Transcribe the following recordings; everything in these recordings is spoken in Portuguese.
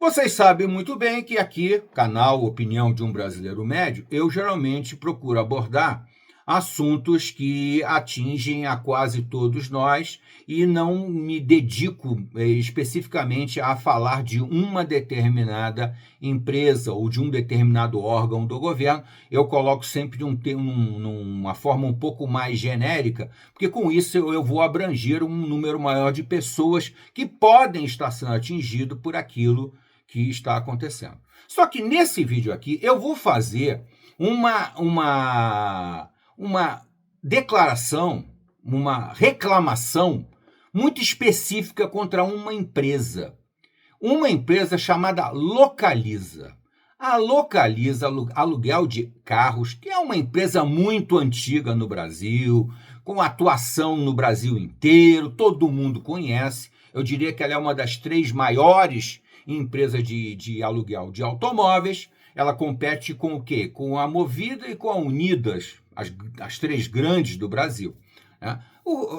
Vocês sabem muito bem que aqui, canal Opinião de um Brasileiro Médio, eu geralmente procuro abordar assuntos que atingem a quase todos nós e não me dedico especificamente a falar de uma determinada empresa ou de um determinado órgão do governo. Eu coloco sempre numa forma um pouco mais genérica, porque com isso eu vou abranger um número maior de pessoas que podem estar sendo atingidas por aquilo que está acontecendo. Só que nesse vídeo aqui eu vou fazer uma declaração, uma reclamação muito específica contra uma empresa chamada Localiza. A Localiza, aluguel de carros, que é uma empresa muito antiga no Brasil, com atuação no Brasil inteiro, todo mundo conhece. Eu diria que ela é uma das 3 maiores empresas de aluguel de automóveis. Ela compete com o quê? Com a Movida e com a Unidas, as 3 grandes do Brasil, né?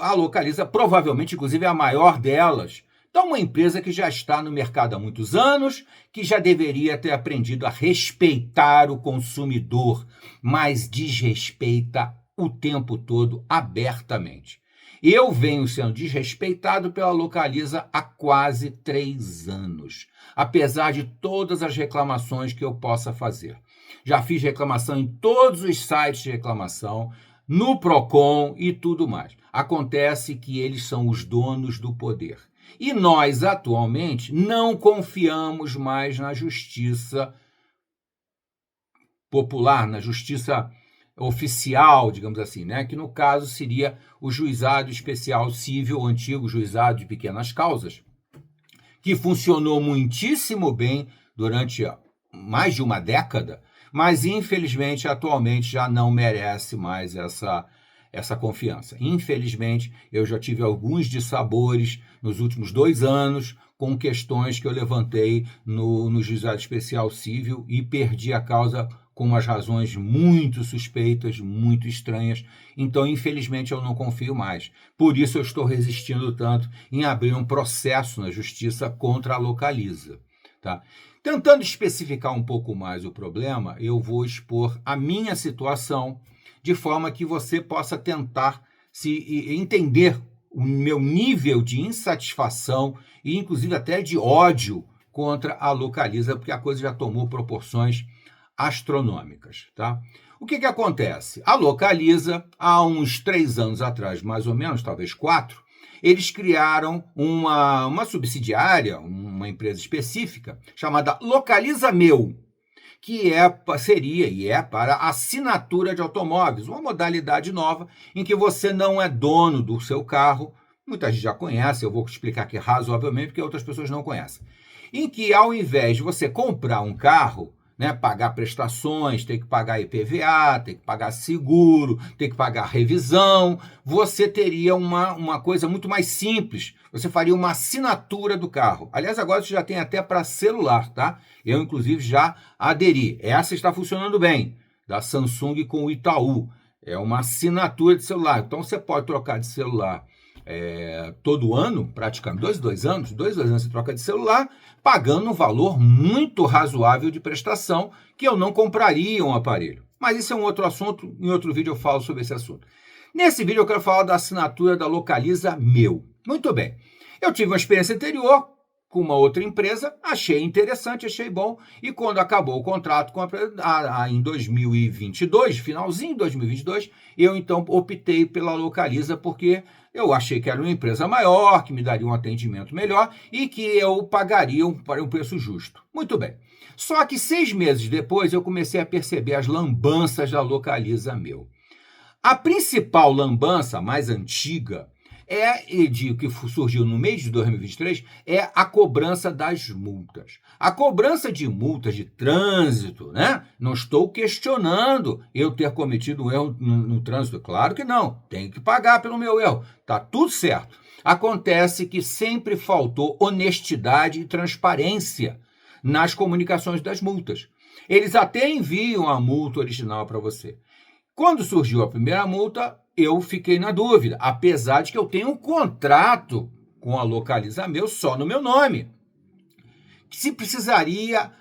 A Localiza provavelmente, inclusive, é a maior delas. Então, uma empresa que já está no mercado há muitos anos, que já deveria ter aprendido a respeitar o consumidor, mas desrespeita o tempo todo abertamente. Eu venho sendo desrespeitado pela Localiza há quase 3 anos, apesar de todas as reclamações que eu possa fazer. Já fiz reclamação em todos os sites de reclamação, no Procon e tudo mais. Acontece que eles são os donos do poder. E nós, atualmente, não confiamos mais na justiça popular, na justiça oficial, digamos assim, né? Que no caso seria o Juizado Especial Cível, o antigo Juizado de Pequenas Causas, que funcionou muitíssimo bem durante mais de uma década, mas infelizmente atualmente já não merece mais essa confiança. Infelizmente, eu já tive alguns dissabores nos últimos 2 anos com questões que eu levantei no Juizado Especial Cível e perdi a causa com umas razões muito suspeitas, muito estranhas. Então, infelizmente, eu não confio mais. Por isso, eu estou resistindo tanto em abrir um processo na justiça contra a Localiza, tá? Tentando especificar um pouco mais o problema, eu vou expor a minha situação de forma que você possa tentar se entender o meu nível de insatisfação e, inclusive, até de ódio contra a Localiza, porque a coisa já tomou proporções astronômicas, tá? O que acontece? A Localiza, há uns 3 anos atrás, mais ou menos, talvez 4, eles criaram uma subsidiária, uma empresa específica, chamada Localiza Meu, que seria e é para assinatura de automóveis, uma modalidade nova em que você não é dono do seu carro. Muita gente já conhece, eu vou explicar aqui razoavelmente, porque outras pessoas não conhecem. Em que, ao invés de você comprar um carro, né, pagar prestações, ter que pagar IPVA, ter que pagar seguro, ter que pagar revisão, você teria uma coisa muito mais simples. Você faria uma assinatura do carro. Aliás, agora você já tem até para celular, tá? Eu, inclusive, já aderi. Essa está funcionando bem, da Samsung com o Itaú. É uma assinatura de celular. Então, você pode trocar de celular todo ano, praticamente, 2 anos você troca de celular, pagando um valor muito razoável de prestação, que eu não compraria um aparelho. Mas isso é um outro assunto, em outro vídeo eu falo sobre esse assunto. Nesse vídeo eu quero falar da assinatura da Localiza Meu. Muito bem, eu tive uma experiência anterior com uma outra empresa, achei interessante, achei bom, e quando acabou o contrato com a empresa, em 2022, finalzinho de 2022, eu então optei pela Localiza, porque eu achei que era uma empresa maior, que me daria um atendimento melhor e que eu pagaria um preço justo. Muito bem. Só que 6 meses depois eu comecei a perceber as lambanças da Localiza Meu. A principal lambança, mais antiga, que surgiu no mês de 2023, é a cobrança das multas. A cobrança de multas de trânsito, né? Não estou questionando eu ter cometido um erro no trânsito. Claro que não. Tenho que pagar pelo meu erro. Tá tudo certo. Acontece que sempre faltou honestidade e transparência nas comunicações das multas. Eles até enviam a multa original para você. Quando surgiu a primeira multa, eu fiquei na dúvida, apesar de que eu tenho um contrato com a Localiza Meu só no meu nome, se precisaria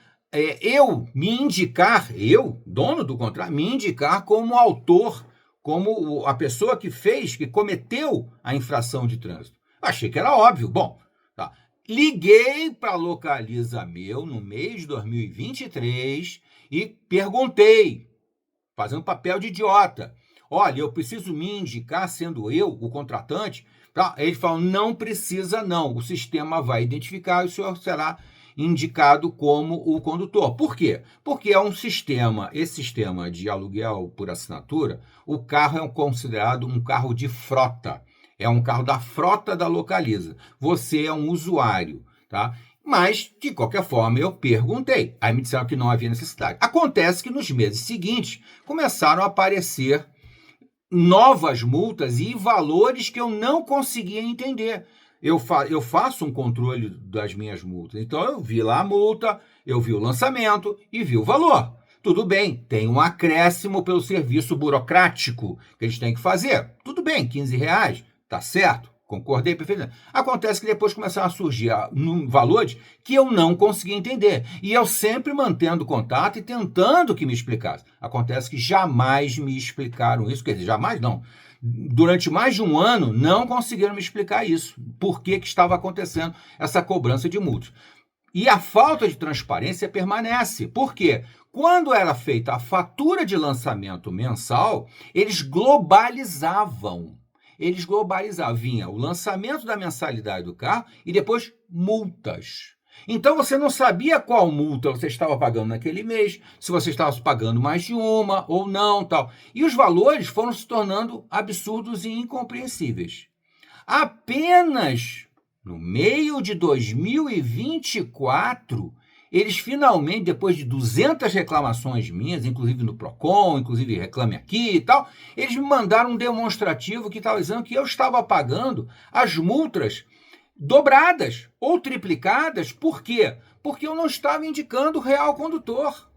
eu me indicar, eu, dono do contrato, me indicar como autor, como a pessoa que fez, que cometeu a infração de trânsito. Achei que era óbvio. Bom, tá. Liguei para a Localiza Meu no mês de 2023 e perguntei, fazendo papel de idiota. Olha, eu preciso me indicar, sendo eu o contratante. Tá? Ele falou, não precisa não, o sistema vai identificar e o senhor será indicado como o condutor. Por quê? Porque é um sistema, esse sistema de aluguel por assinatura, o carro é considerado um carro de frota. É um carro da frota da Localiza. Você é um usuário, tá? Mas, de qualquer forma, eu perguntei. Aí me disseram que não havia necessidade. Acontece que nos meses seguintes começaram a aparecer novas multas e valores que eu não conseguia entender. Eu faço um controle das minhas multas. Então, eu vi lá a multa, eu vi o lançamento e vi o valor. Tudo bem, tem um acréscimo pelo serviço burocrático que eles têm que fazer. Tudo bem, R$ 15, tá certo. Concordei perfeitamente. Acontece que depois começaram a surgir valores que eu não conseguia entender. E eu sempre mantendo contato e tentando que me explicasse. Acontece que jamais me explicaram isso. Quer dizer, jamais não. Durante mais de um ano, não conseguiram me explicar isso. Por que estava acontecendo essa cobrança de multas. E a falta de transparência permanece. Por quê? Quando era feita a fatura de lançamento mensal, eles globalizavam. Vinha o lançamento da mensalidade do carro e depois multas. Então você não sabia qual multa você estava pagando naquele mês, se você estava pagando mais de uma ou não, tal. E os valores foram se tornando absurdos e incompreensíveis. Apenas no meio de 2024, eles finalmente, depois de 200 reclamações minhas, inclusive no Procon, inclusive Reclame Aqui e tal, eles me mandaram um demonstrativo que estava dizendo que eu estava pagando as multas dobradas ou triplicadas. Por quê? Porque eu não estava indicando o real condutor.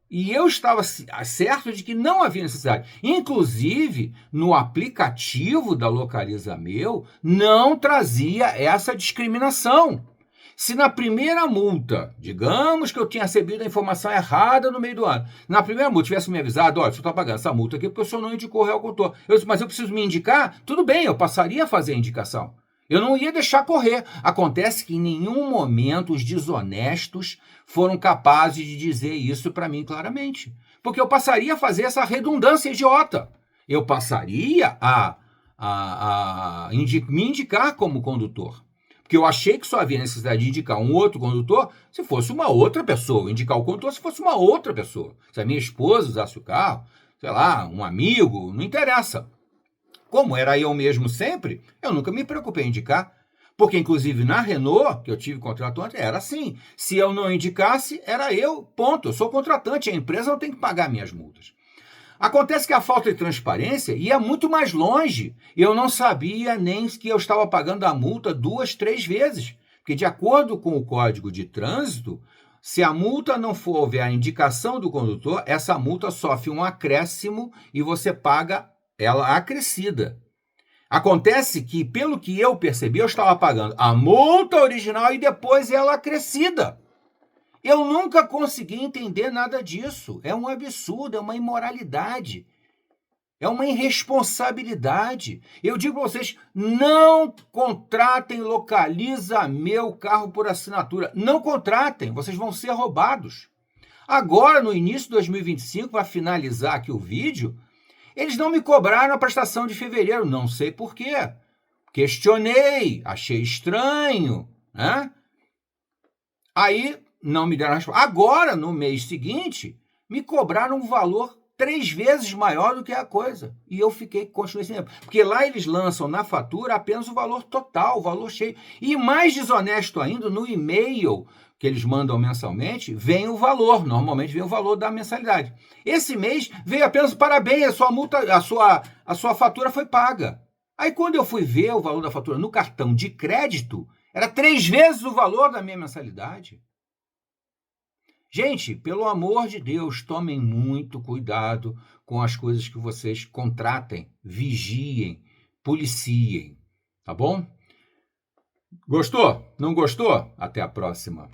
E eu estava certo de que não havia necessidade. Inclusive, no aplicativo da Localiza Meu, não trazia essa discriminação. Se na primeira multa, digamos que eu tinha recebido a informação errada no meio do ano, na primeira multa tivesse me avisado, olha, o senhor está pagando essa multa aqui porque o senhor não indicou o real condutor. Eu disse, mas eu preciso me indicar? Tudo bem, eu passaria a fazer a indicação. Eu não ia deixar correr. Acontece que em nenhum momento os desonestos foram capazes de dizer isso para mim claramente. Porque eu passaria a fazer essa redundância idiota. Eu passaria me indicar como condutor. Porque eu achei que só havia necessidade de indicar um outro condutor se fosse uma outra pessoa. Indicar o condutor se fosse uma outra pessoa. Se a minha esposa usasse o carro, sei lá, um amigo, não interessa. Como era eu mesmo sempre, eu nunca me preocupei em indicar. Porque, inclusive, na Renault, que eu tive contrato antes, era assim. Se eu não indicasse, era eu, ponto. Eu sou contratante, a empresa não tem que pagar minhas multas. Acontece que a falta de transparência ia muito mais longe. Eu não sabia nem que eu estava pagando a multa 2, 3 vezes. Porque, de acordo com o Código de Trânsito, se a multa não for houver a indicação do condutor, essa multa sofre um acréscimo e você paga ela acrescida. Acontece que, pelo que eu percebi, eu estava pagando a multa original e depois ela acrescida. Eu nunca consegui entender nada disso. É um absurdo, é uma imoralidade. É uma irresponsabilidade. Eu digo para vocês, não contratem Localiza Meu carro por assinatura. Não contratem, vocês vão ser roubados. Agora, no início de 2025, para finalizar aqui o vídeo, eles não me cobraram a prestação de fevereiro. Não sei por quê. Questionei, achei estranho, né? Aí não me deram a resposta. Agora, no mês seguinte, me cobraram um valor 3 vezes maior do que a coisa. E eu continuei sem. Porque lá eles lançam na fatura apenas o valor total, o valor cheio. E mais desonesto ainda, no e-mail que eles mandam mensalmente, vem o valor. Normalmente vem o valor da mensalidade. Esse mês veio apenas parabéns, a sua multa, a sua fatura foi paga. Aí quando eu fui ver o valor da fatura no cartão de crédito, era 3 vezes o valor da minha mensalidade. Gente, pelo amor de Deus, tomem muito cuidado com as coisas que vocês contratem, vigiem, policiem, tá bom? Gostou? Não gostou? Até a próxima.